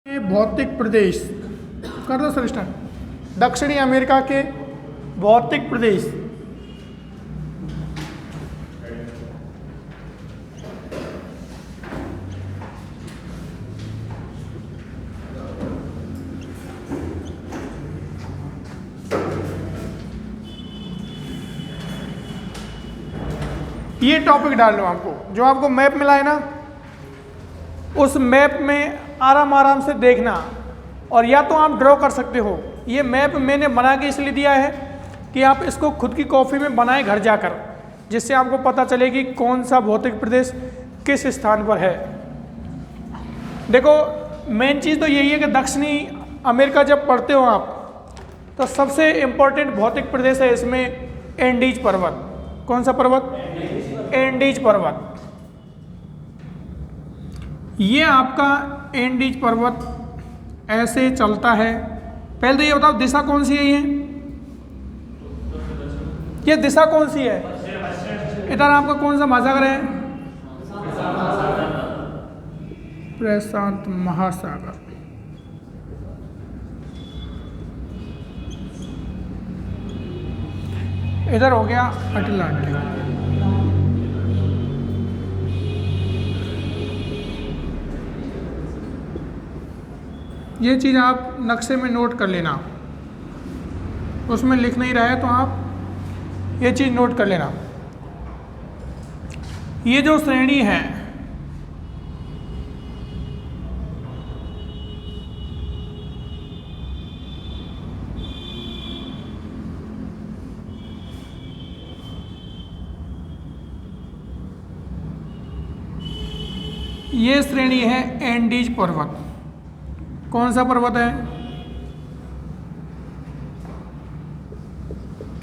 के भौतिक प्रदेश कर दो सर स्टार्ट। दक्षिणी अमेरिका के भौतिक प्रदेश। ये टॉपिक डाल लो आपको, जो आपको मैप मिला है ना, उस मैप में आराम से देखना, और या तो आप ड्रॉ कर सकते हो। ये मैप मैंने बना के इसलिए दिया है कि आप इसको खुद की कॉपी में बनाएं घर जाकर, जिससे आपको पता चले कि कौन सा भौतिक प्रदेश किस स्थान पर है। देखो, मेन चीज़ तो यही है कि दक्षिणी अमेरिका जब पढ़ते हो आप, तो सबसे इम्पोर्टेंट भौतिक प्रदेश है इसमें एंडीज पर्वत। कौन सा पर्वत? एंडीज पर्वत। ये आपका एंडीज पर्वत ऐसे चलता है। पहले तो ये बताओ दिशा कौन सी है? ये दिशा कौन सी है? इधर आपका कौन सा महासागर है? प्रशांत महासागर। इधर हो गया अटलांटिक। ये चीज़ आप नक्शे में नोट कर लेना, उसमें लिख नहीं रहा है तो आप ये चीज़ नोट कर लेना। ये जो श्रेणी है, ये श्रेणी है एंडीज पर्वत। कौन सा पर्वत है?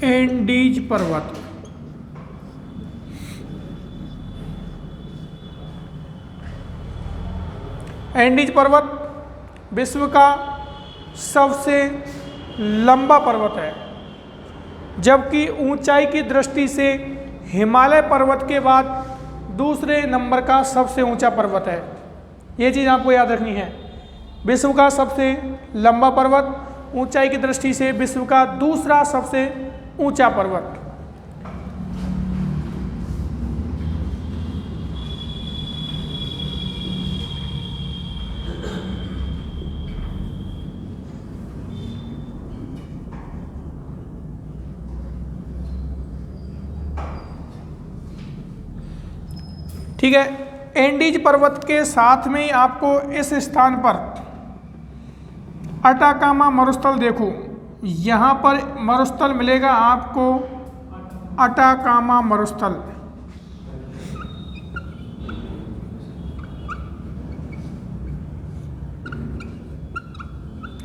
एंडीज पर्वत। एंडीज पर्वत विश्व का सबसे लंबा पर्वत है, जबकि ऊंचाई की दृष्टि से हिमालय पर्वत के बाद दूसरे नंबर का सबसे ऊंचा पर्वत है। ये चीज़ आपको याद रखनी है। विश्व का सबसे लंबा पर्वत, ऊंचाई की दृष्टि से विश्व का दूसरा सबसे ऊंचा पर्वत। ठीक है, एंडीज पर्वत के साथ में ही आपको इस स्थान पर अटाकामा मरुस्थल, देखो यहाँ पर मरुस्थल मिलेगा आपको, अटाकामा मरुस्थल।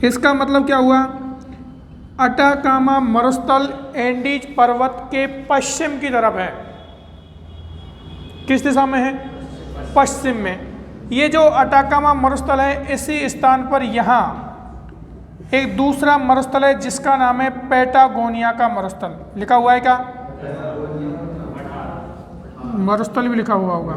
इसका मतलब क्या हुआ? अटाकामा मरुस्थल एंडीज पर्वत के पश्चिम की तरफ है। किस दिशा में है? पश्चिम में। ये जो अटाकामा मरुस्थल है, इसी स्थान पर यहाँ एक दूसरा मरुस्थल है जिसका नाम है पैटागोनिया का मरुस्थल। लिखा हुआ है क्या? मरुस्थल भी लिखा हुआ होगा।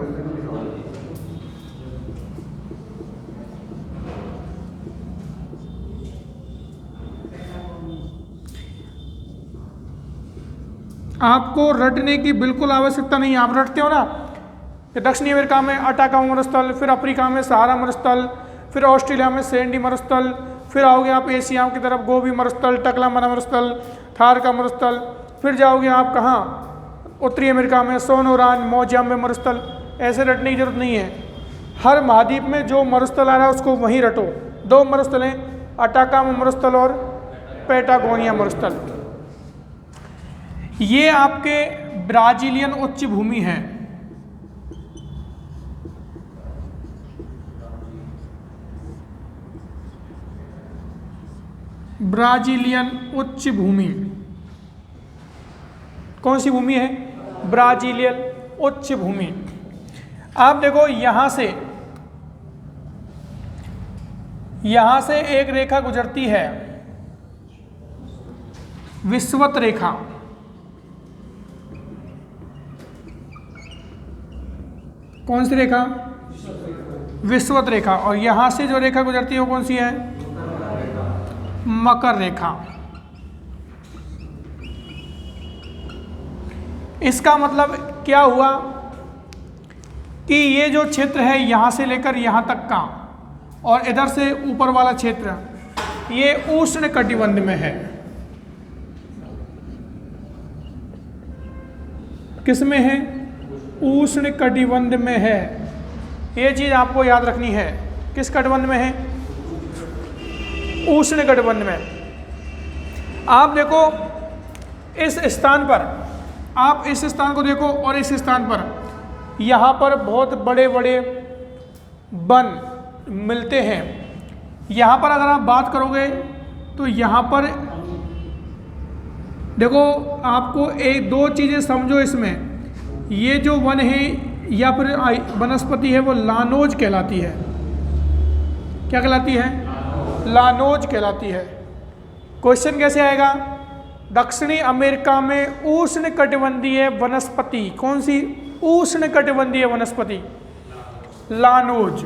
आपको रटने की बिल्कुल आवश्यकता नहीं है। आप रटते हो ना कि दक्षिणी अमेरिका में अटाकामा मरुस्थल, फिर अफ्रीका में सहारा मरुस्थल, फिर ऑस्ट्रेलिया में सैंडी मरुस्थल, फिर आओगे आप एशिया की तरफ गोबी मरुस्थल, टकलामना मरुस्थल, थार का मरुस्थल, फिर जाओगे आप कहाँ? उत्तरी अमेरिका में सोनोरान, मोजाम्बे मरुस्थल। ऐसे रटने की जरूरत नहीं है। हर महाद्वीप में जो मरुस्थल आ रहा है उसको वहीं रटो। दो मरुस्थल हैं, अटाकामा मरुस्थल और पैटागोनिया मरुस्थल। ये आपके ब्राजीलियन उच्च भूमि है। ब्राजीलियन उच्च भूमि। कौन सी भूमि है? ब्राजीलियन उच्च भूमि। आप देखो, यहां से एक रेखा गुजरती है, विषुवत रेखा। कौन सी रेखा? विषुवत रेखा, और यहाँ से जो रेखा गुजरती है वो कौन सी है? मकर रेखा। इसका मतलब क्या हुआ कि ये जो क्षेत्र है यहाँ से लेकर यहाँ तक का और इधर से ऊपर वाला क्षेत्र ये उष्ण कटिबंध में है। किस में है? उष्ण कटिबंध में है। ये चीज आपको याद रखनी है। किस कटिबंध में है? उष्ण कटिबंध में। आप देखो इस स्थान पर, आप इस स्थान को देखो और इस स्थान पर, यहाँ पर बहुत बड़े बड़े वन मिलते हैं। यहाँ पर अगर आप बात करोगे तो यहाँ पर देखो, आपको एक दो चीज़ें समझो इसमें। ये जो वन है या फिर वनस्पति है वो लानोज कहलाती है। क्या कहलाती है? लानोज कहलाती है। क्वेश्चन कैसे आएगा? दक्षिणी अमेरिका में उष्ण कटिबंधीय वनस्पति कौन सी? उष्ण कटिबंधीय वनस्पति लानोज।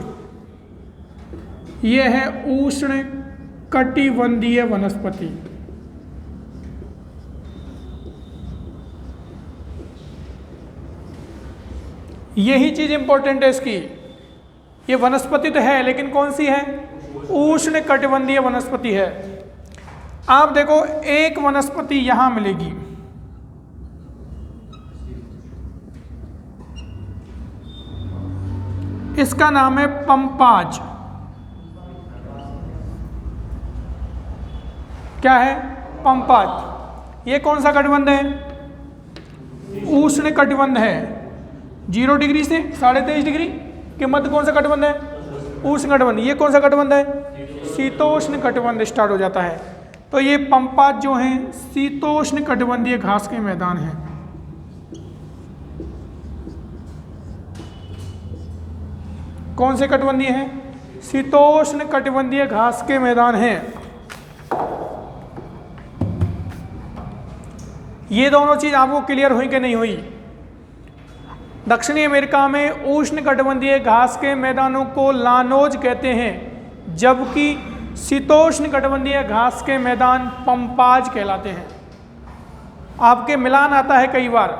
यह है उष्ण कटिबंधीय वनस्पति। यही चीज इंपॉर्टेंट है इसकी। ये वनस्पति तो है लेकिन कौन सी है? उष्ण कटिबंधीय वनस्पति है। आप देखो एक वनस्पति यहां मिलेगी, इसका नाम है पंपाज। क्या है? पंपाज। ये कौन सा कटिबंध है? उष्ण कटिबंध है। 0 डिग्री से 23.5 डिग्री के मध्य कौन सा कटिबंध है? उष्ण कटिबंध। ये कौन सा कटिबंध है? शीतोष्ण कटिबंध स्टार्ट हो जाता है। तो ये पंपाज जो हैं शीतोष्ण कटिबंधीय घास के मैदान हैं। कौन से कटिबंधीय हैं? शीतोष्ण कटिबंधीय घास के मैदान हैं। ये दोनों चीज आपको क्लियर हुई कि नहीं हुई? दक्षिणी अमेरिका में उष्ण कटिबंधीय घास के मैदानों को लानोज कहते हैं, जबकि शीतोष्ण कटिबंधीय घास के मैदान पंपाज कहलाते हैं। आपके मिलान आता है कई बार,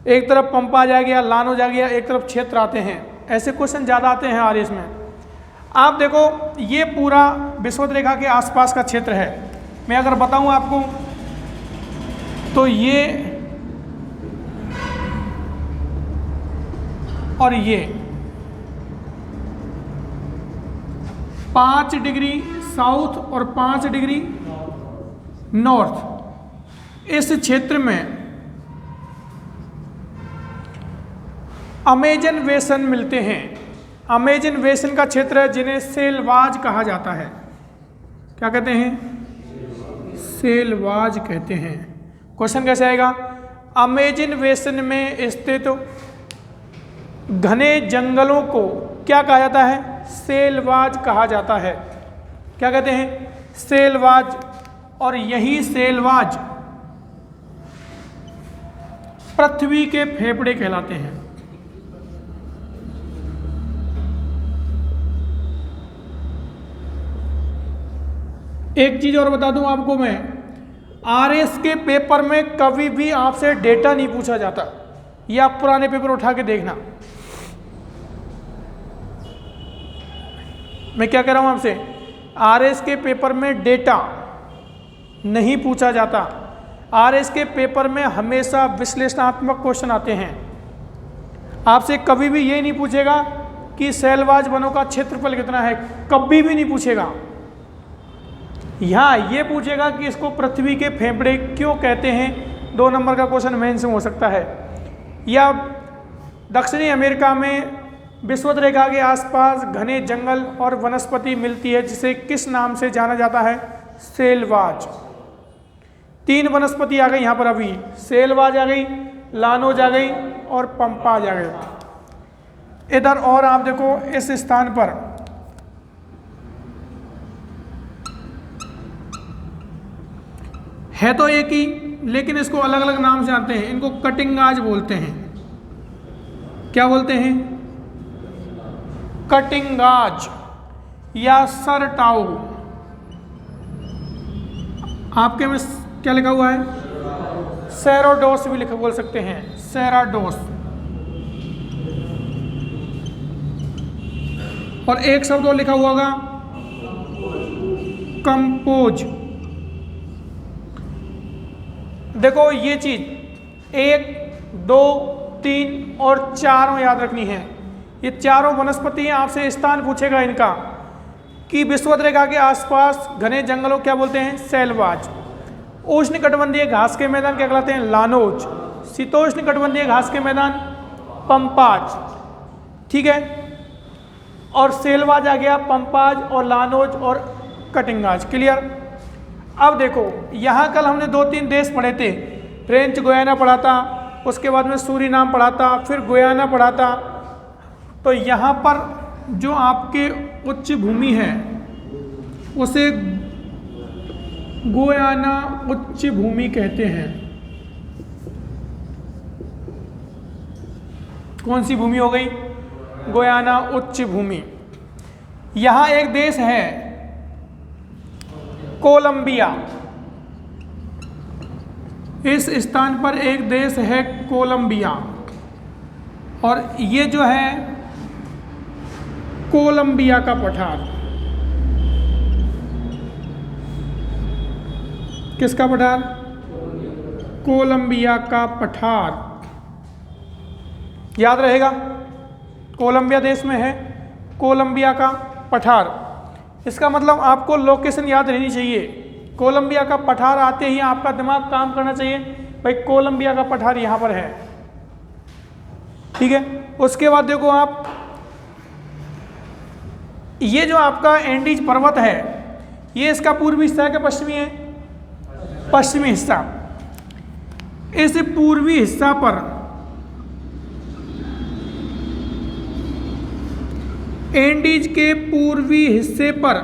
एक तरफ पंपाज आ गया, लानोज आ गया, एक तरफ क्षेत्र आते हैं। ऐसे क्वेश्चन ज़्यादा आते हैं आरएस में। आप देखो ये पूरा विषुवत रेखा के आसपास का क्षेत्र है। मैं अगर बताऊं आपको तो ये और ये 5 डिग्री साउथ और 5 डिग्री नॉर्थ, इस क्षेत्र में अमेजन बेसिन मिलते हैं। अमेजन बेसिन का क्षेत्र है जिन्हें सेलवाज कहा जाता है। क्या कहते हैं? सेलवाज कहते हैं। क्वेश्चन कैसे आएगा? अमेजन बेसिन में स्थित घने जंगलों को क्या कहा जाता है? सेलवाज कहा जाता है। क्या कहते हैं? सेलवाज। और यही सेलवाज पृथ्वी के फेफड़े कहलाते हैं। एक चीज और बता दूं आपको मैं, आरएस के पेपर में कभी भी आपसे डेटा नहीं पूछा जाता। ये आप पुराने पेपर उठा के देखना। मैं क्या कह रहा हूं आपसे? आरएस के पेपर में डेटा नहीं पूछा जाता। आरएस के पेपर में हमेशा विश्लेषणात्मक क्वेश्चन आते हैं। आपसे कभी भी ये नहीं पूछेगा कि सेलवाज वनों का क्षेत्रफल कितना है, कभी भी नहीं पूछेगा। यहाँ ये पूछेगा कि इसको पृथ्वी के फेफड़े क्यों कहते हैं। 2 नंबर का क्वेश्चन मेंस में हो सकता है। या दक्षिणी अमेरिका में विषुवत रेखा के आसपास घने जंगल और वनस्पति मिलती है जिसे किस नाम से जाना जाता है? सेलवाज। 3 वनस्पति आ गई यहाँ पर अभी, सेलवाज आ गई, लानोज आ गई और पंपाज आ गई। इधर और आप देखो इस स्थान पर है तो एक ही, लेकिन इसको अलग अलग नाम से आते हैं। इनको कटिंगाज बोलते हैं। क्या बोलते हैं? कटिंगाज या सरटाओ। आपके में क्या लिखा हुआ है? सेराडोस भी लिखा बोल सकते हैं, सेराडोस। और एक शब्द और लिखा हुआ होगा कंपोज। देखो ये चीज 1, 2, 3 और 4 याद रखनी है। ये चारों वनस्पति हैं, आपसे स्थान पूछेगा इनका कि विषुवत रेखा के आसपास घने जंगलों क्या बोलते हैं? सेलवाज। उष्ण कटिबंधीय घास के मैदान क्या कहलाते हैं? लानोज। शीतोष्ण कटिबंधीय घास के मैदान पंपाज। ठीक है, और सेलवाज आ गया, पंपाज और लानोज और कटिंगाज। क्लियर? अब देखो यहाँ कल हमने 2-3 देश पढ़े थे। फ्रेंच गुयाना पढ़ा था, उसके बाद में सूरीनाम पढ़ा था, फिर गुयाना पढ़ा था। तो यहाँ पर जो आपके उच्च भूमि है उसे गुयाना उच्च भूमि कहते हैं। कौन सी भूमि हो गई? गुयाना उच्च भूमि। यहाँ एक देश है कोलंबिया। इस स्थान पर एक देश है कोलंबिया, और ये जो है कोलंबिया का पठार। किसका पठार? कोलंबिया का पठार। याद रहेगा, कोलंबिया देश में है कोलंबिया का पठार। इसका मतलब आपको लोकेशन याद रहनी चाहिए। कोलंबिया का पठार आते ही आपका दिमाग काम करना चाहिए, भाई कोलंबिया का पठार यहाँ पर है। ठीक है, उसके बाद देखो आप, ये जो आपका एंडीज पर्वत है, ये इसका पूर्वी हिस्सा है कि पश्चिमी है? पश्चिमी हिस्सा। इस पूर्वी हिस्सा पर एंडीज के पूर्वी हिस्से पर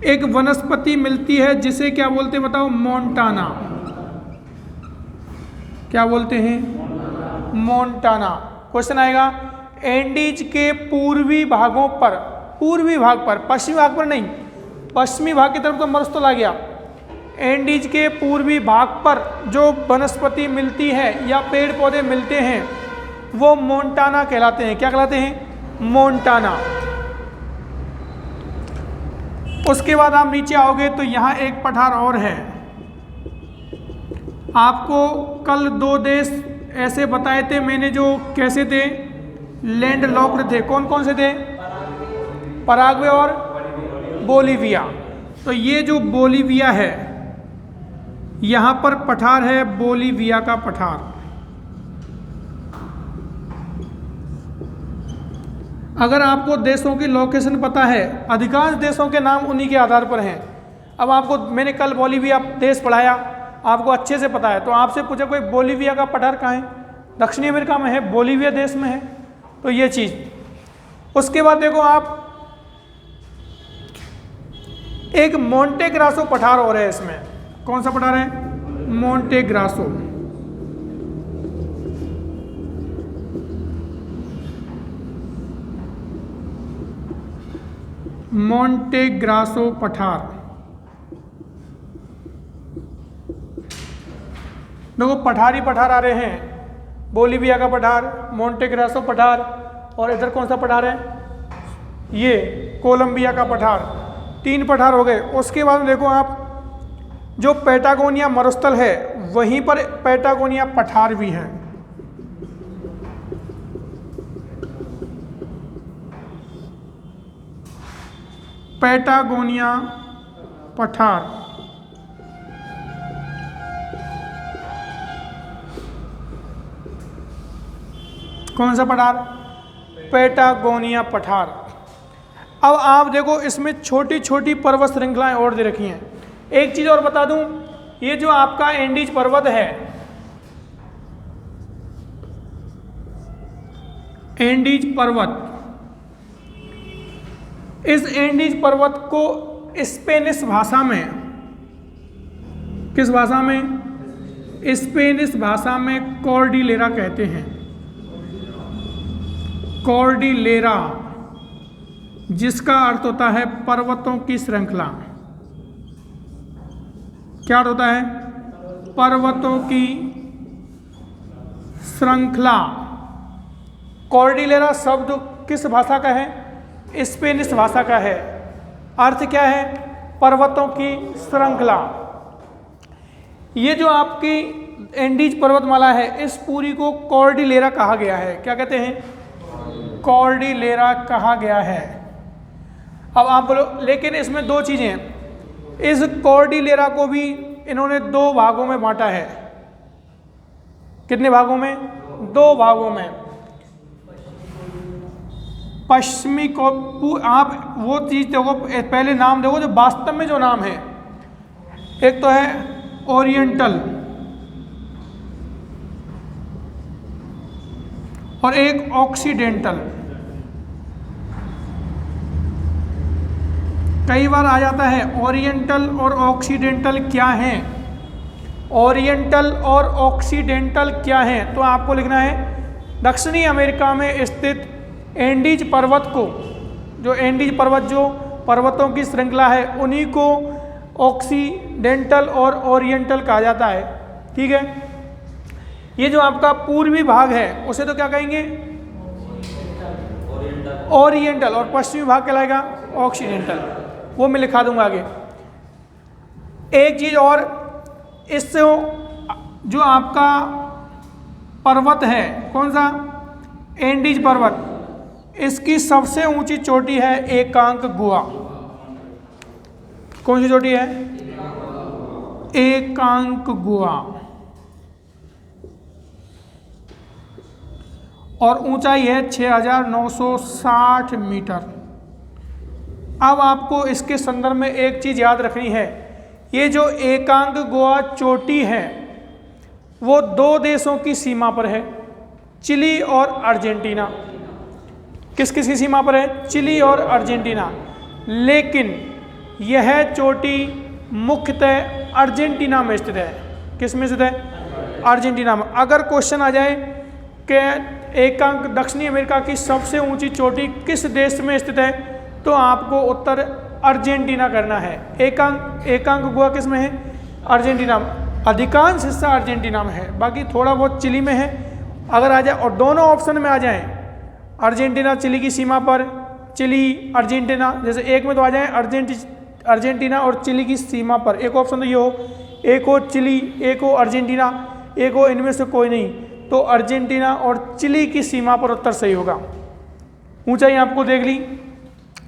एक वनस्पति मिलती है जिसे क्या बोलते हैं बताओ? मोंटाना। क्या बोलते हैं? मोंटाना। क्वेश्चन आएगा, एंडीज के पूर्वी भागों पर, पूर्वी भाग पर, पश्चिमी भाग पर नहीं, पश्चिमी भाग की तरफ तो मरुस्थल आ गया। एंडीज के पूर्वी भाग पर जो वनस्पति मिलती है या पेड़ पौधे मिलते हैं वो मोंटाना कहलाते हैं। क्या कहलाते हैं? मोंटाना। उसके बाद आप नीचे आओगे तो यहाँ एक पठार और है। आपको कल 2 देश ऐसे बताए थे मैंने जो कैसे थे? लैंड लॉक्ड थे। कौन कौन से थे? पराग्वे और बोलीविया। तो ये जो बोलीविया है, यहाँ पर पठार है बोलीविया का पठार। अगर आपको देशों की लोकेशन पता है, अधिकांश देशों के नाम उन्हीं के आधार पर हैं। अब आपको मैंने कल बोलीविया देश पढ़ाया, आपको अच्छे से पता है, तो आपसे पूछा कोई बोलीविया का पठार कहाँ है? दक्षिणी अमेरिका में है, बोलीविया देश में है। तो ये चीज़। उसके बाद देखो आप, एक मोंटेग्रासो पठार और है इसमें। कौन सा पठार है? मोंटेग्रासो। मोंटेग्रासो पठार। देखो पठार ही पठार आ रहे हैं, बोलीविया का पठार, मोंटेग्रासो पठार, और इधर कौन सा पठार है? ये कोलंबिया का पठार। 3 पठार हो गए। उसके बाद देखो आप, जो पैटागोनिया मरुस्थल है वहीं पर पैटागोनिया पठार भी है। पैटागोनिया पठार। कौन सा पठार? पैटागोनिया पठार। अब आप देखो इसमें छोटी छोटी पर्वत श्रृंखलाएं और दे रखी हैं। एक चीज़ और बता दूं, ये जो आपका एंडीज पर्वत है, एंडीज पर्वत, इस एंडीज पर्वत को स्पेनिश भाषा में, किस भाषा में? स्पेनिश भाषा में कॉर्डिलेरा कहते हैं। कॉर्डिलेरा। जिसका अर्थ होता है पर्वतों की श्रृंखला। क्या अर्थ होता है? पर्वतों की श्रृंखला। कॉर्डिलेरा शब्द किस भाषा का है? स्पेनिश भाषा का है। अर्थ क्या है? पर्वतों की श्रृंखला। ये जो आपकी एंडीज पर्वतमाला है, इस पूरी को कॉर्डिलेरा कहा गया है। क्या कहते हैं? कॉर्डिलेरा कहा गया है। अब आप बोलो, लेकिन इसमें दो चीजें हैं। इस कॉर्डिलेरा को भी इन्होंने दो भागों में बांटा है। कितने भागों में? दो भागों में। पश्चिमी को आप वो चीज देखो, पहले नाम देखो जो वास्तव में जो नाम है। एक तो है ओरिएंटल और एक ऑक्सीडेंटल। कई बार आ जाता है ओरिएंटल और ऑक्सीडेंटल क्या है? ओरिएंटल और ऑक्सीडेंटल क्या है? तो आपको लिखना है दक्षिणी अमेरिका में स्थित एंडीज पर्वत को, जो एंडीज पर्वत जो पर्वतों की श्रृंखला है, उन्हीं को ऑक्सीडेंटल और ओरिएंटल कहा जाता है। ठीक है। ये जो आपका पूर्वी भाग है उसे तो क्या कहेंगे? ओरिएंटल। और पश्चिमी भाग कहलाएगा ऑक्सीडेंटल। वो मैं लिखा दूंगा आगे। एक चीज और, इससे जो आपका पर्वत है, कौन सा? एंडीज पर्वत, इसकी सबसे ऊंची चोटी है एकांकगुआ। कौन सी चोटी है? एकांकगुआ। और ऊंचाई है 6960 मीटर। अब आपको इसके संदर्भ में एक चीज याद रखनी है। ये जो एकांकगुआ चोटी है वो दो देशों की सीमा पर है, चिली और अर्जेंटीना। किस किस की सीमा पर है? चिली और अर्जेंटीना। लेकिन यह चोटी मुख्यतः अर्जेंटीना में स्थित है। किस में स्थित है? अर्जेंटीना में। अगर क्वेश्चन आ जाए कि एकांक दक्षिणी अमेरिका की सबसे ऊंची चोटी किस देश में स्थित है, तो आपको उत्तर अर्जेंटीना करना है। एकांकगुआ किस में है? अर्जेंटीना में। अधिकांश हिस्सा अर्जेंटीना में है, बाकी थोड़ा बहुत चिली में है। अगर आ जाए और दोनों ऑप्शन में आ जाएं, अर्जेंटीना चिली की सीमा पर, चिली अर्जेंटीना, जैसे एक में तो आ जाए अर्जेंटीना और चिली की सीमा पर। एक ऑप्शन तो ये हो, एक हो चिली, एक हो अर्जेंटीना, एक हो इनमें से कोई नहीं, तो अर्जेंटीना और चिली की सीमा पर उत्तर सही होगा। ऊंचाई आपको देख ली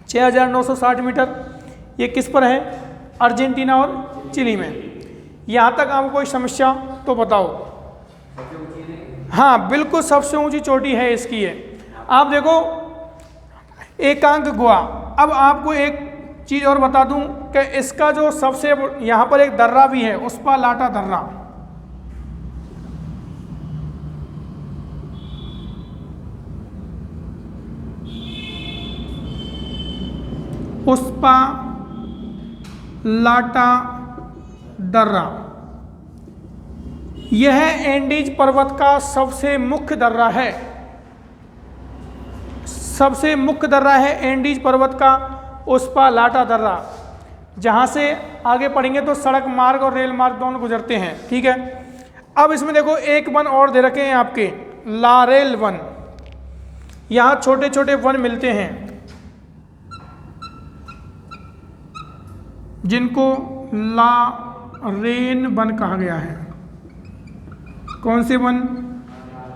6960 मीटर। ये किस पर है? अर्जेंटीना और चिली में। यहाँ तक आपको कोई समस्या तो बताओ। हाँ बिल्कुल, सबसे ऊंची चोटी है इसकी है। आप देखो एकांकगुआ। अब आपको एक चीज और बता दूं कि इसका जो सबसे यहाँ पर एक दर्रा भी है, उस्पा लाटा दर्रा। उस्पा लाटा दर्रा, यह एंडीज पर्वत का सबसे मुख्य दर्रा है। सबसे मुख्य दर्रा है एंडीज पर्वत का उस्पा लाटा दर्रा, जहां से आगे पढ़ेंगे तो सड़क मार्ग और रेल मार्ग दोनों गुजरते हैं। ठीक है। अब इसमें देखो एक वन और दे रखे हैं आपके, लारेल वन। यहां छोटे छोटे वन मिलते हैं जिनको लारेन वन कहा गया है। कौन से वन?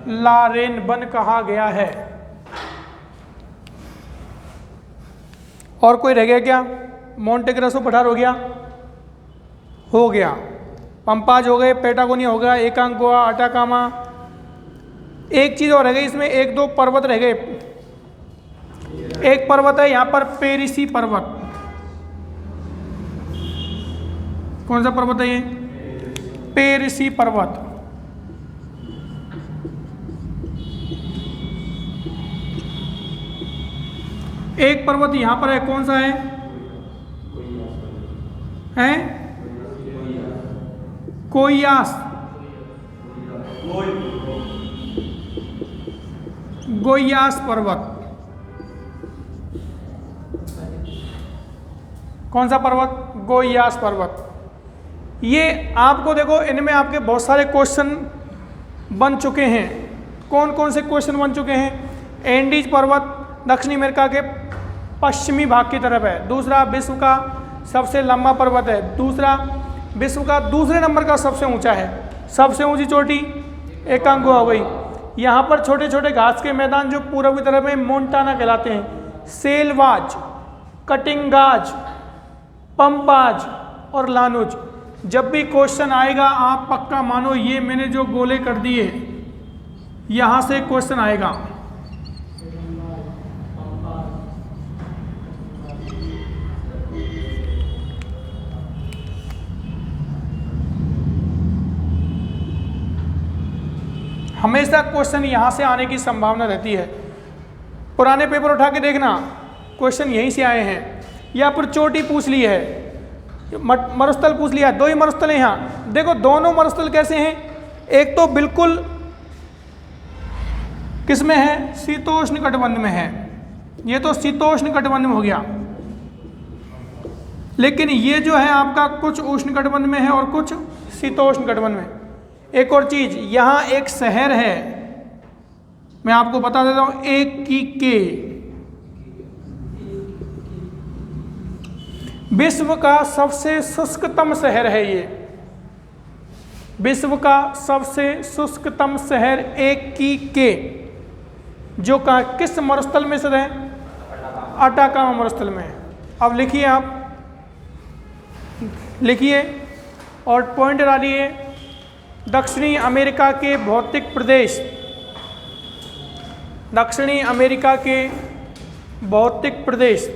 लारेन वन कहा गया है। और कोई रह गया क्या? मोंटे ग्रासो पठार हो गया, हो गया। पंपाज हो गए, पेटागोनिया हो गया, एकांकगुआ, अटाकामा। एक चीज और रह गई इसमें, एक दो पर्वत रह गए। एक पर्वत है यहाँ पर पेरिसी पर्वत। कौन सा पर्वत है ये? पेरिसी पर्वत। एक पर्वत यहाँ पर है, कौन सा है? कोयास, गोयास पर्वत। कौन सा पर्वत? गोइयास पर्वत। ये आपको देखो, इनमें आपके बहुत सारे क्वेश्चन बन चुके हैं। कौन कौन से क्वेश्चन बन चुके हैं? एंडीज पर्वत दक्षिणी अमेरिका के पश्चिमी भाग की तरफ है। दूसरा, विश्व का सबसे लंबा पर्वत है। दूसरा, विश्व का दूसरे नंबर का सबसे ऊंचा है। सबसे ऊंची चोटी एकांगुआ हो गई। यहाँ पर छोटे छोटे घास के मैदान जो पूर्व की तरफ में मोन्टाना कहलाते हैं। सेलवाज, कटिंगाज, पंपाज और लानुज। जब भी क्वेश्चन आएगा आप पक्का मानो ये मैंने जो गोले कर दिए यहाँ से क्वेश्चन आएगा। हमेशा क्वेश्चन यहाँ से आने की संभावना रहती है। पुराने पेपर उठा के देखना, क्वेश्चन यहीं से आए हैं। या फिर चोटी पूछ ली है, मरुस्थल पूछ लिया। दो ही मरुस्थल हैं यहाँ। देखो दोनों मरुस्थल कैसे हैं? एक तो बिल्कुल किस में है? शीतोष्ण कटिबंध में है। ये तो शीतोष्ण कटिबंध में हो गया। लेकिन ये जो है आपका कुछ उष्ण कटिबंध में है और कुछ शीतोष्ण कटिबंध में। एक और चीज, यहाँ एक शहर है, मैं आपको बता देता हूं, एकीके। विश्व का सबसे शुष्कतम शहर है ये। विश्व का सबसे शुष्कतम शहर एकीके, जो का किस मरुस्थल में स्थित है? अटाकामा मरुस्थल में। अब लिखिए, आप लिखिए और पॉइंट डालिए। दक्षिणी अमेरिका के भौतिक प्रदेश, दक्षिणी अमेरिका के भौतिक प्रदेश,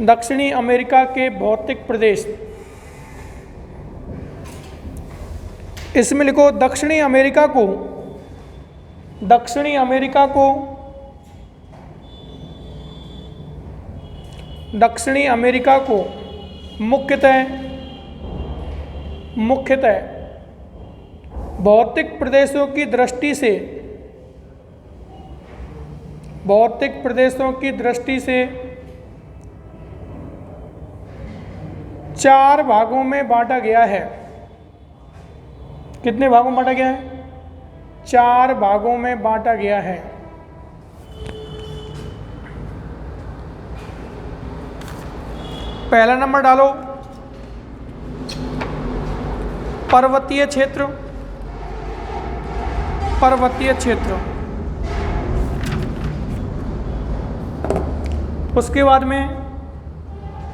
दक्षिणी अमेरिका के भौतिक प्रदेश। इसमें लिखो दक्षिणी अमेरिका को, दक्षिणी अमेरिका को, दक्षिणी अमेरिका को मुख्यतः भौतिक प्रदेशों की दृष्टि से, भौतिक प्रदेशों की दृष्टि से 4 भागों में बांटा गया है। कितने भागों में बांटा गया है? 4 भागों में बांटा गया है। पहला नंबर डालो, पर्वतीय क्षेत्र, पर्वतीय क्षेत्र। उसके बाद में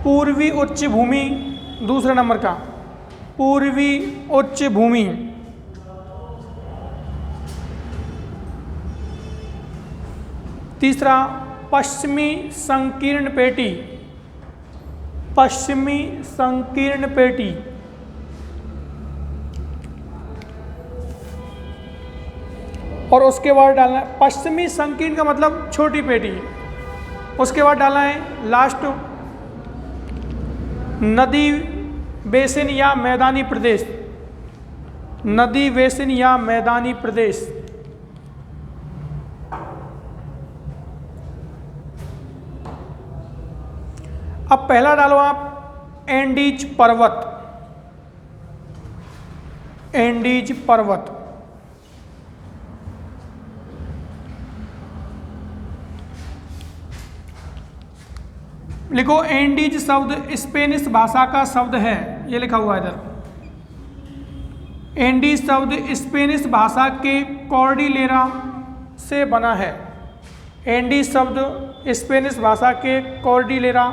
पूर्वी उच्च भूमि, दूसरा नंबर का पूर्वी उच्च भूमि। तीसरा, पश्चिमी संकीर्ण पेटी, पश्चिमी संकीर्ण पेटी। और उसके बाद डालना है, पश्चिमी संकीर्ण का मतलब छोटी पेटी। उसके बाद डालना है लास्ट, नदी बेसिन या मैदानी प्रदेश, नदी बेसिन या मैदानी प्रदेश। अब पहला डालो आप एंडीज पर्वत, एंडीज पर्वत। लिखो एंडीज शब्द स्पेनिश भाषा का शब्द है, ये लिखा हुआ है इधर। एंडीज शब्द स्पेनिश भाषा के कॉर्डिलेरा से बना है। एंडीज शब्द स्पेनिश भाषा के कॉर्डिलेरा,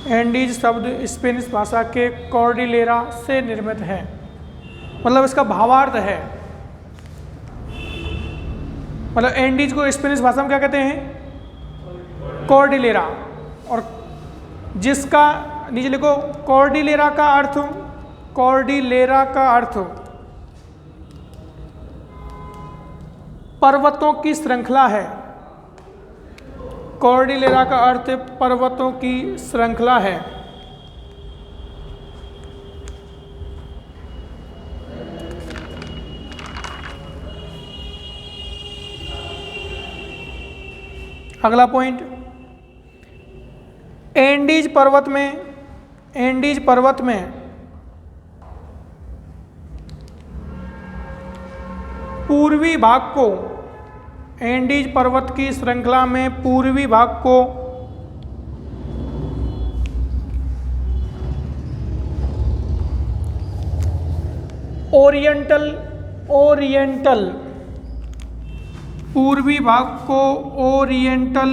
एंडीज शब्द स्पेनिश भाषा के कॉर्डिलेरा से निर्मित है। मतलब इसका भावार्थ है, मतलब एंडीज को स्पेनिश भाषा में क्या कहते हैं? कॉर्डिलेरा। और जिसका नीचे लिखो कॉर्डिलेरा का अर्थ, कॉर्डिलेरा का अर्थ पर्वतों की श्रृंखला है। कॉर्डिलेरा का अर्थ पर्वतों की श्रृंखला है। अगला पॉइंट, एंडीज पर्वत में पूर्वी भाग को, एंडीज पर्वत की श्रृंखला में पूर्वी भाग को ओरिएंटल, पूर्वी भाग को ओरिएंटल,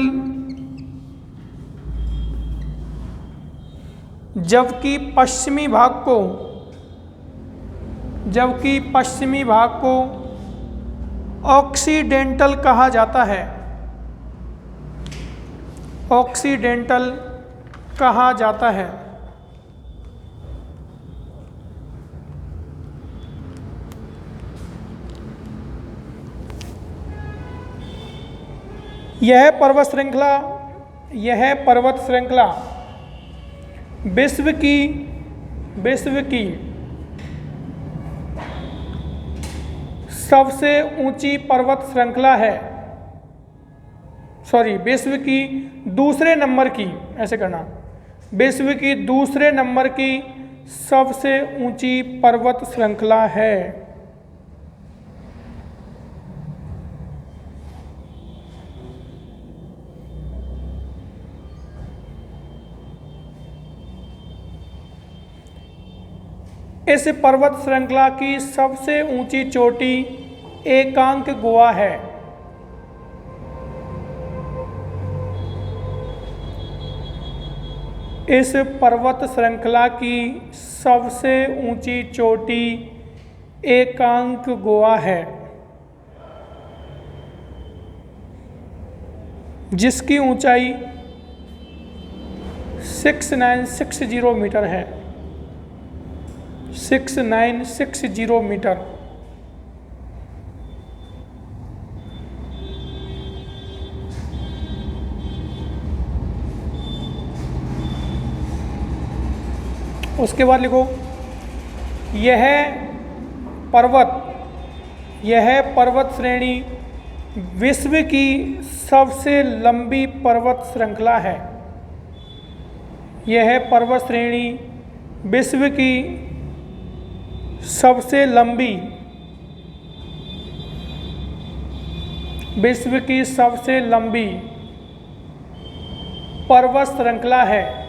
जबकि पश्चिमी भाग को ऑक्सीडेंटल कहा जाता है, ऑक्सीडेंटल कहा जाता है। यह पर्वत श्रृंखला विश्व की सबसे ऊंची पर्वत श्रृंखला है, विश्व की दूसरे नंबर की, ऐसे करना, विश्व की दूसरे नंबर की सबसे ऊंची पर्वत श्रृंखला है। इस पर्वत श्रृंखला की सबसे ऊंची चोटी एकांक गुहा है। इस पर्वत श्रृंखला की सबसे ऊंची चोटी एकांक गुहा है, जिसकी ऊंचाई 6960 मीटर है, 6960 मीटर। उसके बाद लिखो, यह पर्वत श्रेणी विश्व की सबसे लंबी पर्वत श्रृंखला है। यह पर्वत श्रेणी विश्व की सबसे लंबी पर्वत श्रृंखला है।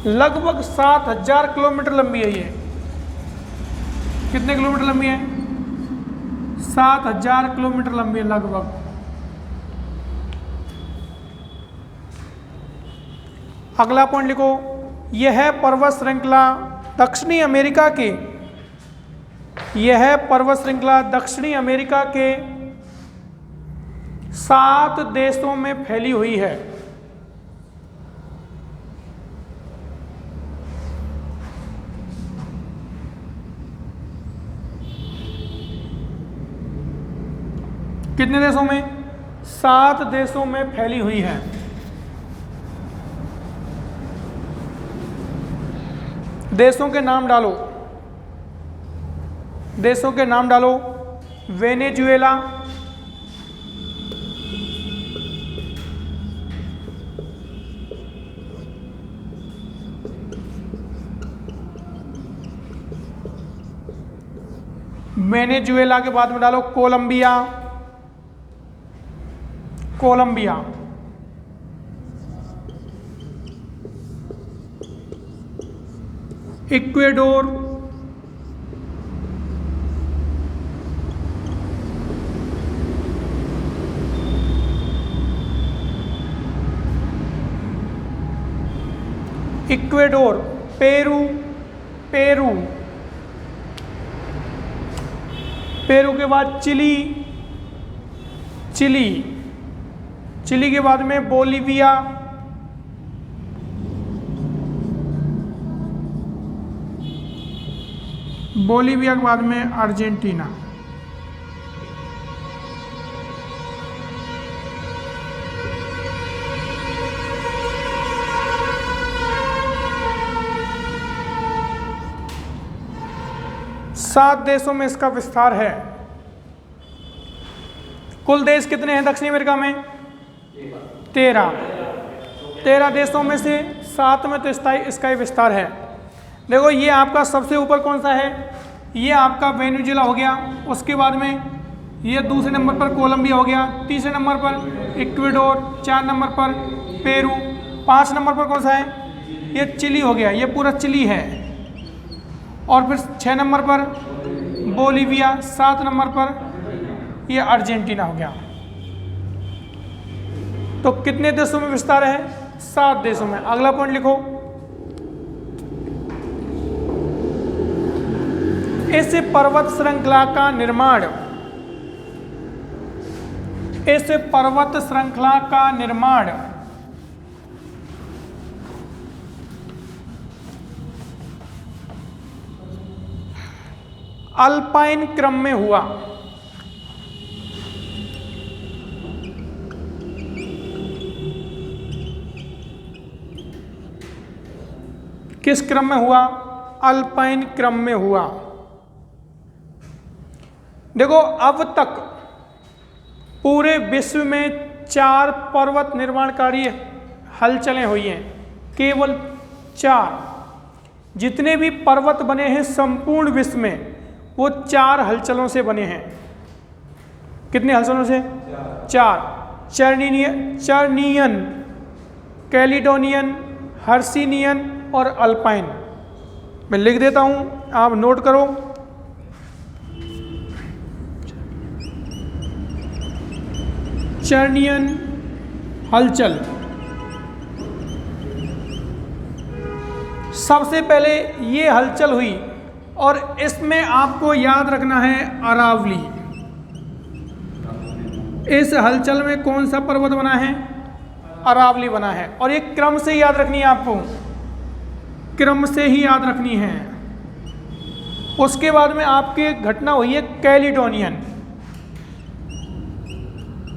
लगभग 7000 किलोमीटर लंबी है ये। कितने किलोमीटर लंबी है? 7000 किलोमीटर लंबी है लगभग। अगला पॉइंट लिखो, यह पर्वत श्रृंखला दक्षिणी अमेरिका के 7 देशों में फैली हुई है। कितने देशों में? 7 देशों में फैली हुई है। देशों के नाम डालो। वेनेजुएला, वेनेजुएला के बाद में डालो कोलंबिया, इक्वेडोर, पेरू के बाद चिली के बाद में बोलीविया, के बाद में अर्जेंटीना। सात देशों में इसका विस्तार है। कुल देश कितने हैं दक्षिणी अमेरिका में? 13 देशों में से 7 में तो इसका ही विस्तार है। देखो ये आपका सबसे ऊपर कौन सा है, ये आपका वेनेजुएला हो गया, उसके बाद में ये दूसरे नंबर पर कोलंबिया हो गया, तीसरे नंबर पर इक्वाडोर, 4 नंबर पर पेरू, 5 नंबर पर कौन सा है, ये चिली हो गया, ये पूरा चिली है। और फिर 6 नंबर पर बोलीविया, 7 नंबर पर ये अर्जेंटीना हो गया। तो कितने देशों में विस्तार है, 7 देशों में। अगला पॉइंट लिखो, इस पर्वत श्रृंखला का निर्माण, इस पर्वत श्रृंखला का निर्माण अल्पाइन क्रम में हुआ। किस क्रम में हुआ, अल्पाइन क्रम में हुआ। देखो अब तक पूरे विश्व में 4 पर्वत निर्माणकारी हलचलें हुई हैं, केवल 4। जितने भी पर्वत बने हैं संपूर्ण विश्व में वो 4 हलचलों से बने हैं। कितने हलचलों से, 4। चर्नियन, कैलिडोनियन, हर्सिनियन और अल्पाइन। मैं लिख देता हूं, आप नोट करो। चर्नियन हलचल, सबसे पहले ये हलचल हुई और इसमें आपको याद रखना है अरावली। इस हलचल में कौन सा पर्वत बना है, अरावली बना है। और ये क्रम से याद रखनी है आपको, क्रम से ही याद रखनी है। उसके बाद में आपकी घटना हुई है कैलिडोनियन,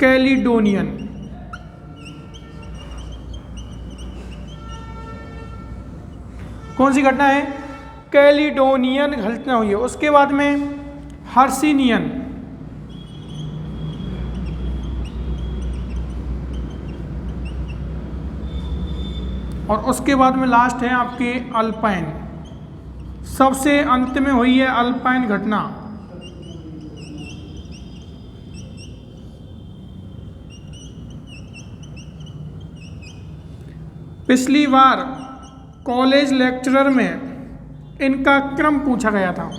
कैलिडोनियन। कौन सी घटना है, कैलिडोनियन घटना हुई है। उसके बाद में हर्सिनियन, और उसके बाद में लास्ट है आपके अल्पाइन। सबसे अंत में हुई है अल्पाइन घटना। पिछली बार कॉलेज लेक्चरर में इनका क्रम पूछा गया था।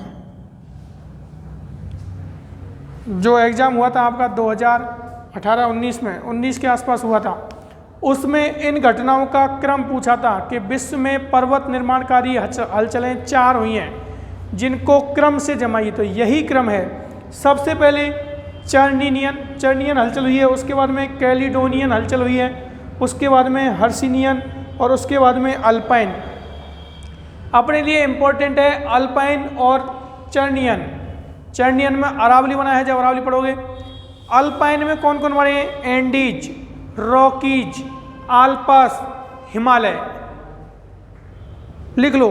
जो एग्ज़ाम हुआ था आपका 2018-19 में, 19 के आसपास हुआ था, उसमें इन घटनाओं का क्रम पूछा था कि विश्व में पर्वत निर्माणकारी हलचलें 4 हुई हैं, जिनको क्रम से जमाइए। तो यही क्रम है। सबसे पहले चर्नियन हलचल हुई है, उसके बाद में कैलिडोनियन हलचल हुई है, उसके बाद में हर्सिनियन और उसके बाद में अल्पाइन। अपने लिए इम्पोर्टेंट है अल्पाइन और चर्नियन। चर्नियन में अरावली बना है, जब अरावली पढ़ोगे। अल्पाइन में कौन कौन बने हैं, एंडीज, रॉकीज, आल्पस, हिमालय। लिख लो,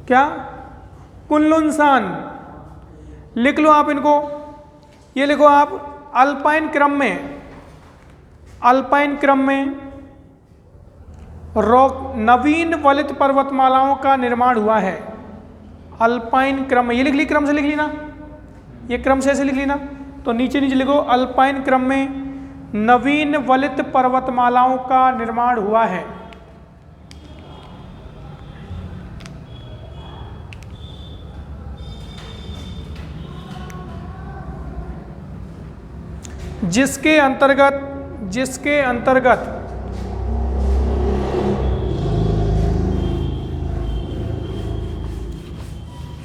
क्या, कुनलुन-सान। लिख लो आप इनको, ये लिखो आप। अल्पाइन क्रम में नवीन वलित पर्वतमालाओं का निर्माण हुआ है। अल्पाइन क्रम में, ये लिख ली, क्रम से लिख ली ना, ये क्रम से ऐसे लिख ली ना। तो नीचे लिखो, अल्पाइन क्रम में नवीन वलित पर्वतमालाओं का निर्माण हुआ है। जिसके अंतर्गत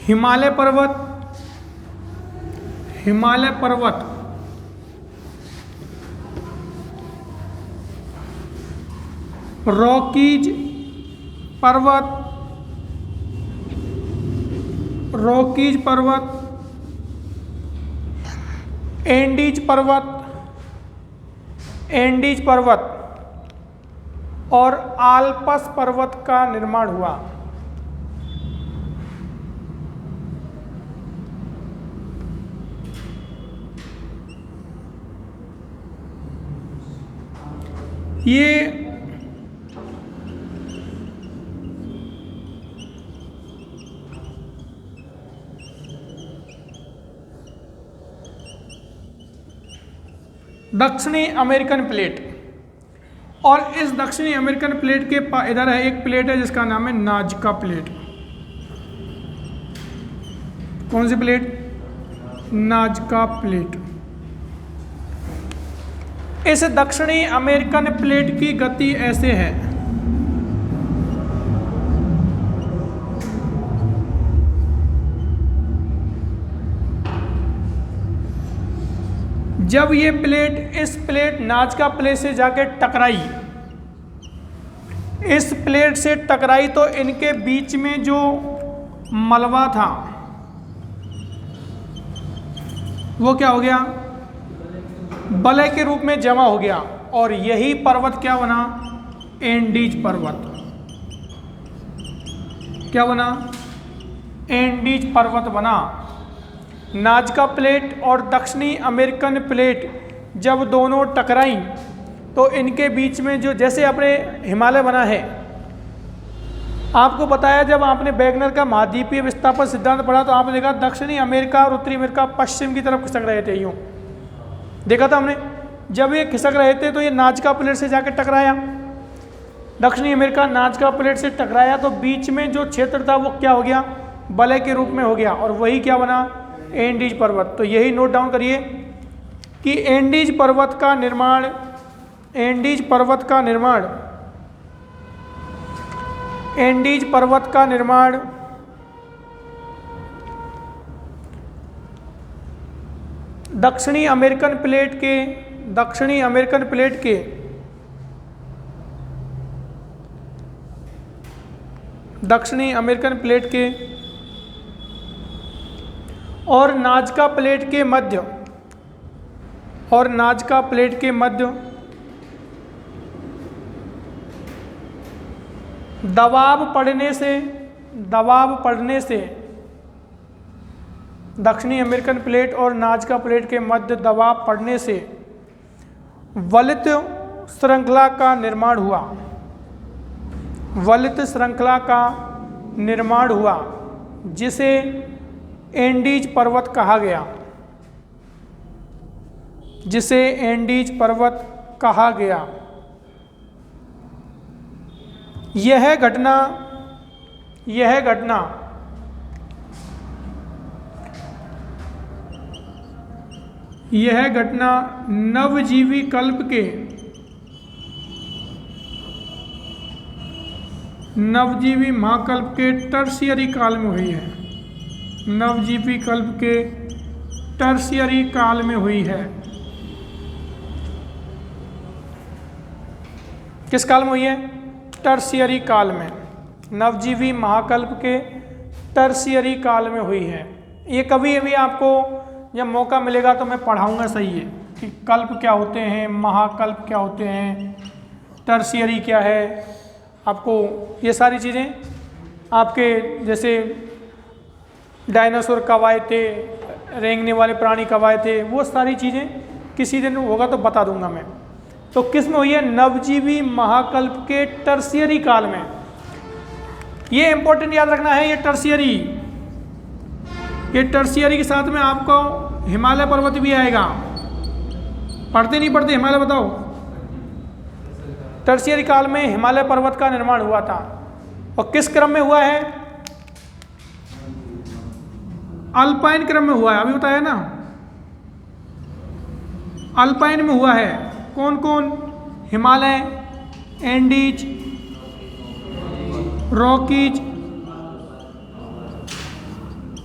हिमालय पर्वत, रॉकीज पर्वत, एंडीज पर्वत और आल्पस पर्वत का निर्माण हुआ। ये दक्षिणी अमेरिकन प्लेट, और इस दक्षिणी अमेरिकन प्लेट के इधर है एक प्लेट है जिसका नाम है नाजका प्लेट। कौन सी प्लेट? नाजका प्लेट। इस दक्षिणी अमेरिकन प्लेट की गति ऐसे है, जब ये प्लेट इस प्लेट नाजका प्लेट से जाके टकराई, इस प्लेट से टकराई तो इनके बीच में जो मलबा था वो क्या हो गया? बलय के रूप में जमा हो गया, और यही पर्वत क्या बना? एंडीज पर्वत। क्या बना? एंडीज पर्वत बना। नाजका प्लेट और दक्षिणी अमेरिकन प्लेट जब दोनों टकराई तो इनके बीच में जो, जैसे अपने हिमालय बना है, आपको बताया जब आपने वेगनर का महाद्वीपीय विस्थापन सिद्धांत पढ़ा तो आपने देखा दक्षिणी अमेरिका और उत्तरी अमेरिका पश्चिम की तरफ खिसक रहे थे, यूँ देखा था हमने। जब ये खिसक रहे थे तो ये नाजका प्लेट से जाकर टकराया, दक्षिणी अमेरिका नाजका प्लेट से टकराया तो बीच में जो क्षेत्र था वो क्या हो गया? बलय के रूप में हो गया, और वही क्या बना? एंडीज पर्वत। तो यही नोट डाउन करिए कि एंडीज पर्वत का निर्माण दक्षिणी अमेरिकन प्लेट के और नाजका प्लेट के मध्य दबाव पड़ने से दक्षिणी अमेरिकन प्लेट और नाजका प्लेट के मध्य दबाव पड़ने से वलित श्रृंखला का निर्माण हुआ जिसे एंडीज पर्वत कहा गया। यह घटना नवजीवी महाकल्प के टर्शियरी काल में हुई है। नवजीवी कल्प के टर्शियरी काल में हुई है। किस काल में हुई है? टर्शियरी काल में। नवजीवी महाकल्प के टर्शियरी काल में हुई है। ये कभी अभी आपको जब मौका मिलेगा तो मैं पढ़ाऊंगा, सही है, कि कल्प क्या होते हैं, महाकल्प क्या होते हैं, टर्शियरी क्या है। आपको ये सारी चीज़ें आपके जैसे डायनासोर कब आए थे, रेंगने वाले प्राणी कब आए थे, वो सारी चीज़ें किसी दिन होगा तो बता दूंगा मैं। तो किस में हुई है? नवजीवी महाकल्प के टर्शियरी काल में। ये इंपॉर्टेंट याद रखना है, ये टर्शियरी के साथ में आपको हिमालय पर्वत भी आएगा। पढ़ते नहीं पढ़ते हिमालय? बताओ। टर्शियरी काल में हिमालय पर्वत का निर्माण हुआ था, और किस क्रम में हुआ है? अल्पाइन क्रम में हुआ है। अभी बताया ना, अल्पाइन में हुआ है। कौन कौन? हिमालय, एंडीज, रॉकीज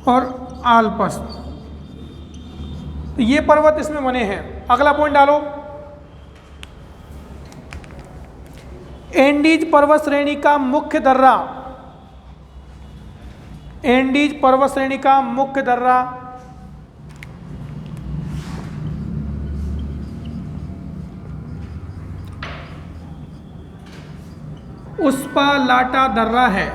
और आल्प्स। तो ये पर्वत इसमें बने हैं। अगला पॉइंट डालो। एंडीज पर्वत श्रेणी का मुख्य दर्रा, उस्पालाटा दर्रा है,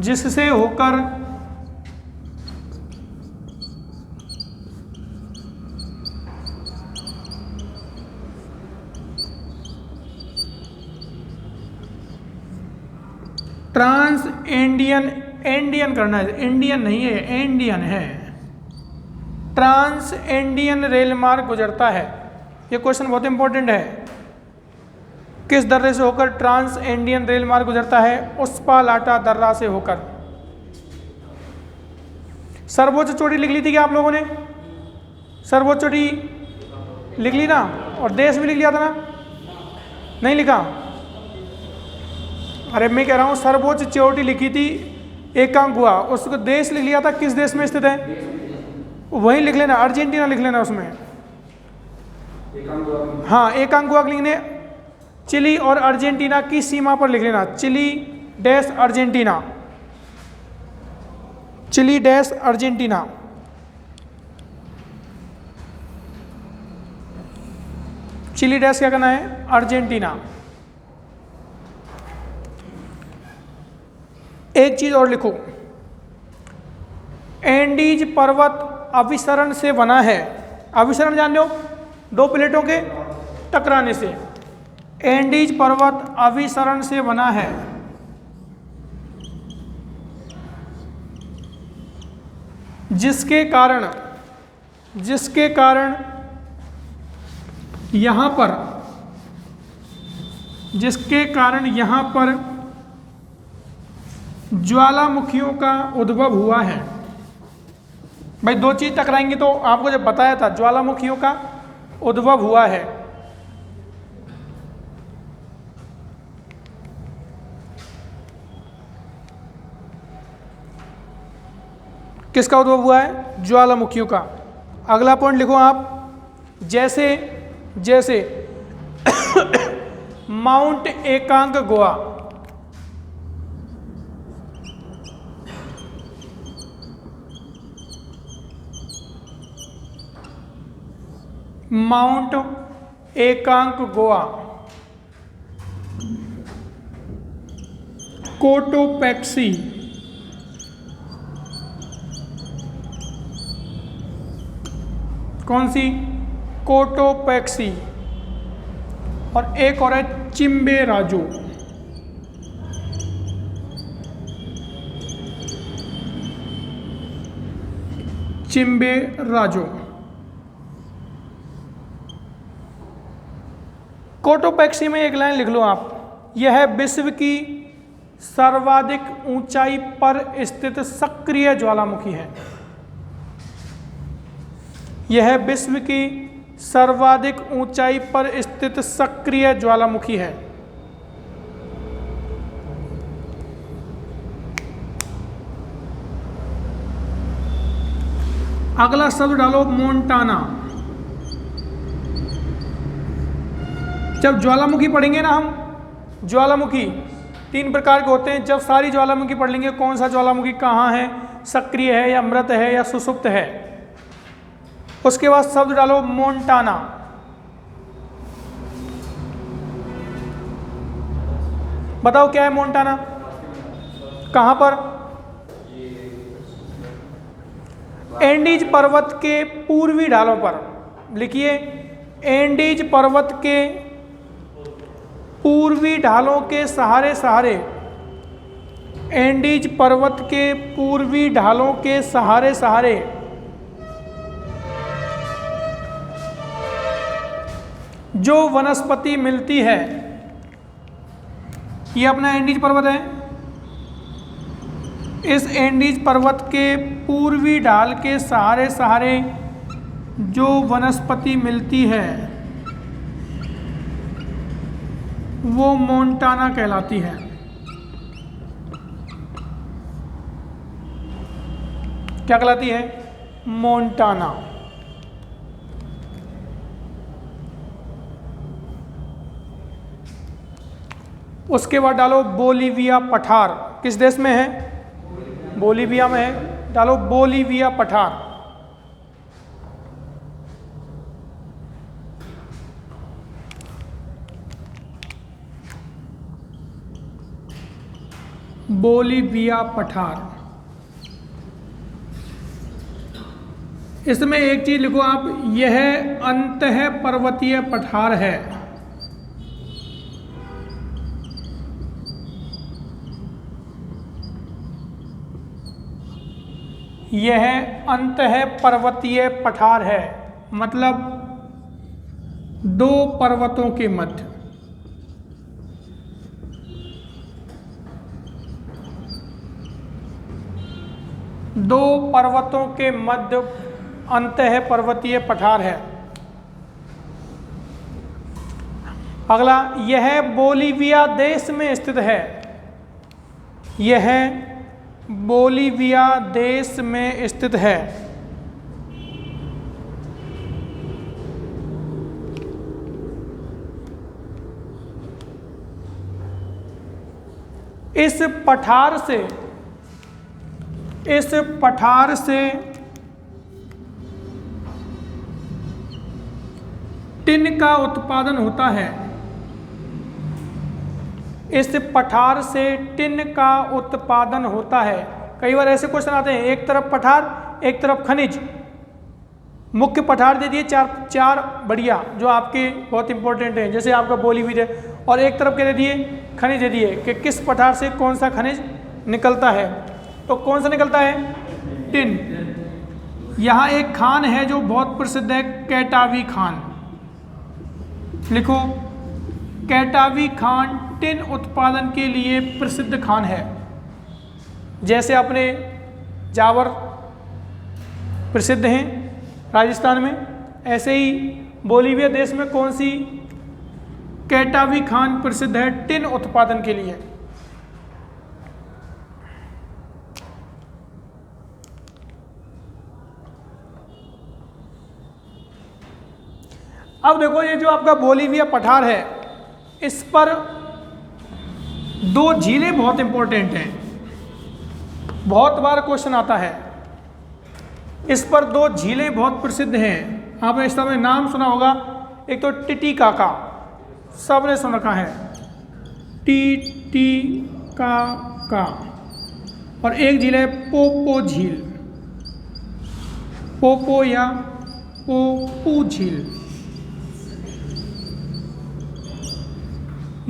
जिससे होकर ट्रांस इंडियन, इंडियन करना है, इंडियन नहीं है, इंडियन है, ट्रांस इंडियन रेल मार्ग गुजरता है। ये क्वेश्चन बहुत इंपॉर्टेंट है। किस दर्रे से होकर ट्रांस इंडियन रेल मार्ग गुजरता है? उस्पालाटा दर्रा से होकर। सर्वोच्च चोटी लिख ली थी क्या आप लोगों ने? सर्वोच्च चोटी लिख ली ना, और देश भी लिख लिया था ना? नहीं लिखा? अरे मैं कह रहा हूँ सर्वोच्च चोटी लिखी थी एकांगुआ, उसको देश लिख लिया था, किस देश में स्थित है? वहीं लिख लेना, अर्जेंटीना लिख लेना उसमें। हाँ, एकांगुआ लिखने, चिली और अर्जेंटीना की सीमा पर लिख लेना, Chile dash Argentina, Chile dash Argentina. Chile dash क्या करना है? अर्जेंटीना। एक चीज और लिखो, एंडीज पर्वत अभिसरण से बना है। अभिसरण जान लो, दो प्लेटों के टकराने से। एंडीज पर्वत अभिसरण से बना है, जिसके कारण यहाँ पर ज्वालामुखियों का उद्भव हुआ है। भाई दो चीज टकराएंगी तो आपको जब बताया था ज्वालामुखियों का उद्भव हुआ है। किसका उद्भव हुआ है? ज्वालामुखियों का। अगला पॉइंट लिखो आप, जैसे माउंट एकांगगुआ, माउंट एकांगगुआ, कोटोपैक्सी, कौन सी? कोटोपैक्सी। और एक और है चिम्बेराजो। चिम्बेराजो। कोटोपैक्सी में एक लाइन लिख लो आप, यह विश्व की सर्वाधिक ऊंचाई पर स्थित सक्रिय ज्वालामुखी है। यह विश्व की सर्वाधिक ऊंचाई पर स्थित सक्रिय ज्वालामुखी है। अगला शब्द डालो मोंटाना। जब ज्वालामुखी पढ़ेंगे ना हम, ज्वालामुखी 3 प्रकार के होते हैं। जब सारी ज्वालामुखी पढ़ लेंगे कौन सा ज्वालामुखी कहाँ है, सक्रिय है या मृत है या सुसुप्त है, उसके बाद शब्द डालो मोंटाना। बताओ क्या है मोंटाना? कहां पर? एंडीज पर्वत के पूर्वी ढालों पर। लिखिए, एंडीज पर्वत के पूर्वी ढालों के सहारे एंडीज पर्वत के पूर्वी ढालों के सहारे जो वनस्पति मिलती है, ये अपना एंडीज पर्वत है। इस एंडीज पर्वत के पूर्वी ढाल के सहारे जो वनस्पति मिलती है वो मोंटाना कहलाती है। क्या कहलाती है? मोंटाना। उसके बाद डालो बोलीविया पठार। किस देश में है? बोलीविया में है। डालो बोलीविया पठार। बोलीविया पठार। इसमें एक चीज लिखो आप, यह अंतः पर्वतीय पठार है। यह अंतः पर्वतीय पठार है, मतलब दो पर्वतों के मध्य। दो पर्वतों के मध्य अंतः पर्वतीय पठार है। अगला, यह बोलीविया देश में स्थित है। यह बोलीविया देश में स्थित है। इस पठार से टिन का उत्पादन होता है। इस पठार से टिन का उत्पादन होता है। कई बार ऐसे क्वेश्चन आते हैं, एक तरफ पठार एक तरफ खनिज। मुख्य पठार दे दिए चार बढ़िया जो आपके बहुत इंपॉर्टेंट हैं, जैसे आपका बोलीविया, और एक तरफ क्या दे दिए, खनिज दे दिए कि किस पठार से कौन सा खनिज निकलता है। तो कौन सा निकलता है, टिन। यहाँ एक खान है जो बहुत प्रसिद्ध है, कैटावी खान। लिखो, कैटावी खान टिन उत्पादन के लिए प्रसिद्ध खान है। जैसे अपने जावर प्रसिद्ध हैं राजस्थान में, ऐसे ही बोलीविया देश में कौन सी कैटावी खान प्रसिद्ध है टिन उत्पादन के लिए। अब देखो, ये जो आपका बोलीविया पठार है, इस पर दो झीलें बहुत इंपॉर्टेंट हैं, बहुत बार क्वेश्चन आता है। इस पर दो झीलें बहुत प्रसिद्ध हैं, आपने इस समय नाम सुना होगा। एक तो टिटिकाका, सबने सुन रखा है, टिटिकाका, और एक झील है पोपो झील, पोपो या पोपू झील।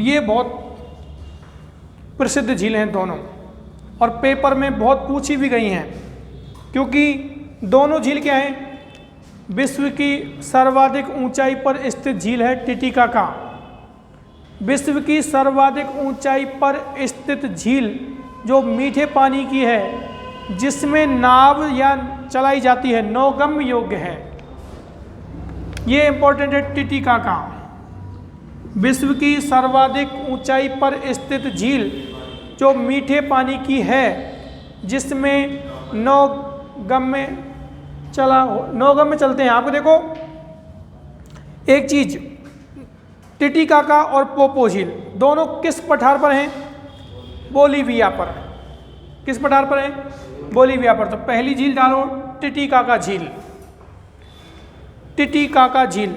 ये बहुत प्रसिद्ध झीलें हैं दोनों, और पेपर में बहुत पूछी भी गई हैं, क्योंकि दोनों झील क्या हैं, विश्व की सर्वाधिक ऊंचाई पर स्थित झील है टिटिकाका। विश्व की सर्वाधिक ऊंचाई पर स्थित झील जो मीठे पानी की है, जिसमें नाव या चलाई जाती है, नौगम्य योग्य है। ये इंपॉर्टेंट है टिटिकाका। विश्व की सर्वाधिक ऊंचाई पर स्थित झील जो मीठे पानी की है, जिसमें नौगम्य चलते हैं। आपको देखो एक चीज, टिटिकाका और पोपो झील दोनों किस पठार पर हैं, बोलीविया पर। किस पठार पर हैं, बोलीविया पर। तो पहली झील डालो टिटिकाका झील, टिटिकाका झील।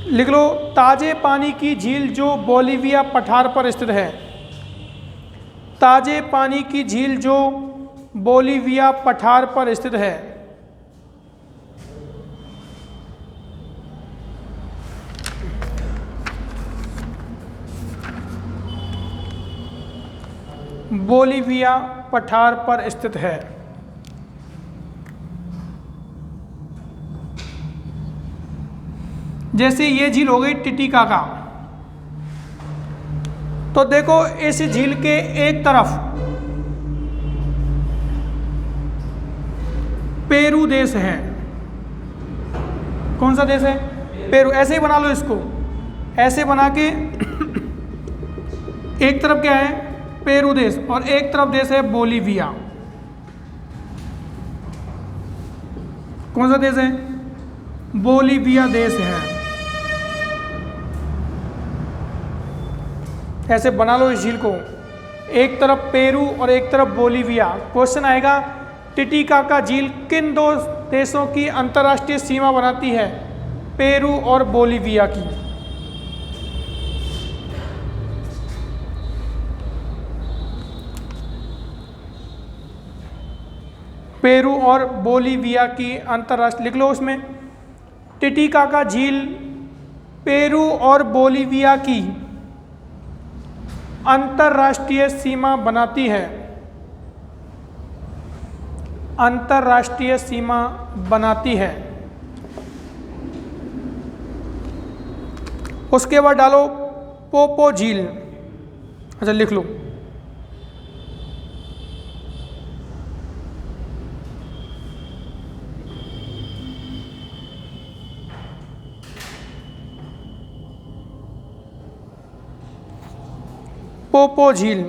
लिख लो, ताजे पानी की झील जो बोलीविया पठार पर स्थित है। ताजे पानी की झील जो बोलीविया पठार पर स्थित है। बोलीविया पठार पर स्थित है। जैसे ये झील हो गई टिटिकाका, तो देखो इस झील के एक तरफ पेरू देश है। कौन सा देश है, पेरू। ऐसे ही बना लो इसको, ऐसे बना के एक तरफ क्या है, पेरू देश, और एक तरफ देश है बोलीविया। कौन सा देश है, बोलीविया देश है। ऐसे बना लो इस झील को, एक तरफ पेरू और एक तरफ बोलीविया। क्वेश्चन आएगा, टिटिकाका झील किन दो देशों की अंतर्राष्ट्रीय सीमा बनाती है। पेरू और बोलीविया की। पेरू और बोलीविया की अंतर्राष्ट्रीय, लिख लो उसमें, टिटिकाका झील पेरू और बोलीविया की अंतर्राष्ट्रीय सीमा बनाती है। अंतर्राष्ट्रीय सीमा बनाती है। उसके बाद डालो पोपो झील। अच्छा लिख लो, पोपो झील।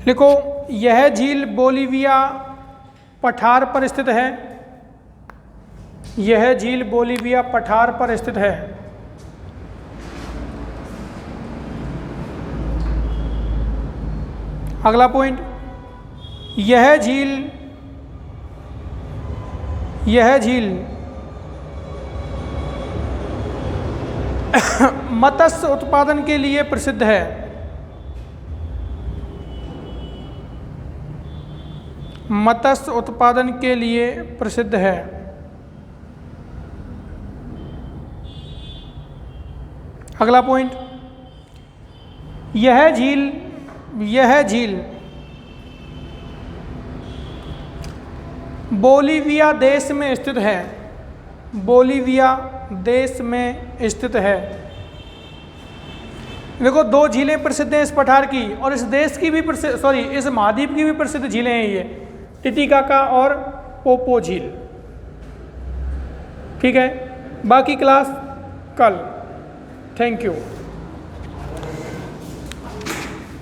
लिखो, यह झील बोलीविया पठार पर स्थित है। यह झील बोलीविया पठार पर स्थित है। अगला पॉइंट, यह झील मत्स्य उत्पादन के लिए प्रसिद्ध है। मत्स्य उत्पादन के लिए प्रसिद्ध है। अगला पॉइंट, यह झील बोलीविया देश में स्थित है। बोलीविया देश में स्थित है। देखो, दो झीलें प्रसिद्ध हैं इस पठार की, और इस देश की भी प्रसिद्ध, सॉरी, इस महाद्वीप की भी प्रसिद्ध झीलें हैं ये, टिटिकाका और पोपो झील। ठीक है, बाकी क्लास कल। Thank you.